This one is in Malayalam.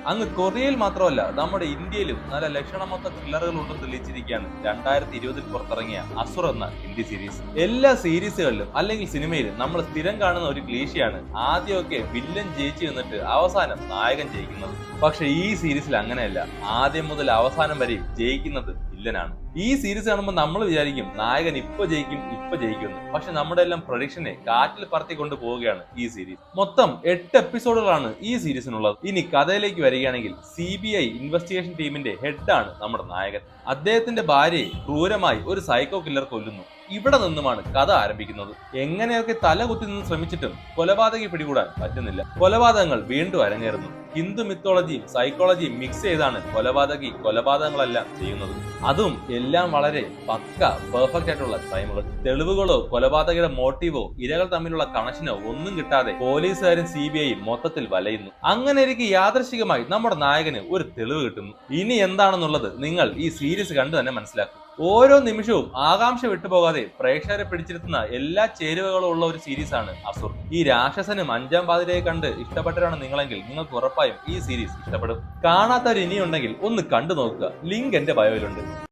അങ്ങ് കൊറിയയിൽ മാത്രമല്ല നമ്മുടെ ഇന്ത്യയിലും നല്ല ലക്ഷണമൊത്ത ത്രില്ലറുകൾ ഉണ്ടെന്ന് തെളിയിച്ചിരിക്കുകയാണ് 2020 പുറത്തിറങ്ങിയ അസുർ എന്ന ഹിന്ദി സീരീസ്. എല്ലാ സീരീസുകളിലും അല്ലെങ്കിൽ സിനിമയിലും നമ്മൾ സ്ഥിരം കാണുന്ന ഒരു ക്ലീശയാണ് ആദ്യമൊക്കെ വില്ലൻ ജയിച്ചു നിന്നിട്ട് അവസാനം നായകൻ ജയിക്കുന്നത്. പക്ഷെ ഈ സീരീസിൽ അങ്ങനെയല്ല. ആദ്യം മുതൽ അവസാനം വരെയും ജയിക്കുന്നത് വില്ലനാണ്. ഈ സീരീസ് കാണുമ്പോൾ നമ്മൾ വിചാരിക്കും നായകൻ ഇപ്പൊ ജയിക്കുമെന്ന്. പക്ഷെ നമ്മുടെ എല്ലാം പ്രൊഡിക്ഷനെ കാറ്റിൽ പറത്തിക്കൊണ്ട് പോവുകയാണ് ഈ സീരീസ്. മൊത്തം 8 എപ്പിസോഡുകളാണ് ഈ സീരീസിനുള്ളത്. ഇനി കഥയിലേക്ക് വരികയാണെങ്കിൽ CBI ഇൻവെസ്റ്റിഗേഷൻ ടീമിന്റെ ഹെഡാണ് നമ്മുടെ നായകൻ. അദ്ദേഹത്തിന്റെ ഭാര്യയെ ക്രൂരമായി ഒരു സൈക്കോ കില്ലർ കൊല്ലുന്നു. ഇവിടെ നിന്നുമാണ് കഥ ആരംഭിക്കുന്നത്. എങ്ങനെയൊക്കെ തല കുത്തി നിന്ന് ശ്രമിച്ചിട്ടും കൊലപാതകി പിടികൂടാൻ പറ്റുന്നില്ല. കൊലപാതകങ്ങൾ വീണ്ടും അരങ്ങേറുന്നു. ഹിന്ദു മിത്തോളജിയും സൈക്കോളജിയും മിക്സ് ചെയ്താണ് കൊലപാതകങ്ങളെല്ലാം ചെയ്യുന്നത്. അതും എല്ലാം വളരെ പക്ക പെർഫെക്റ്റ് ആയിട്ടുള്ള ക്രൈമുകൾ. തെളിവുകളോ കൊലപാതകയുടെ മോട്ടീവോ ഇരകൾ തമ്മിലുള്ള കണക്ഷനോ ഒന്നും കിട്ടാതെ പോലീസുകാരും CBIയും മൊത്തത്തിൽ വലയുന്നു. അങ്ങനെ ഇരിക്കെ യാദൃശികമായി നമ്മുടെ നായകന് ഒരു തെളിവ് കിട്ടുന്നു. ഇനി എന്താണെന്നുള്ളത് നിങ്ങൾ ഈ സീരീസ് കണ്ടു തന്നെ മനസ്സിലാക്കും. ഓരോ നിമിഷവും ആകാംക്ഷ വിട്ടുപോകാതെ പ്രേക്ഷകരെ പിടിച്ചിരുത്തുന്ന എല്ലാ ചേരുവകളും ഉള്ള ഒരു സീരീസാണ് അസുർ. ഈ രാക്ഷസനും 5ാം പാതിരയെ കണ്ട് ഇഷ്ടപ്പെട്ടവരാണ് നിങ്ങളെങ്കിൽ നിങ്ങൾക്ക് ഉറപ്പായും ഈ സീരീസ് ഇഷ്ടപ്പെടും. കാണാത്തവർ ഇനിയുണ്ടെങ്കിൽ ഒന്ന് കണ്ടു നോക്കുക. ലിങ്ക് എന്റെ ബയോയിലുണ്ട്.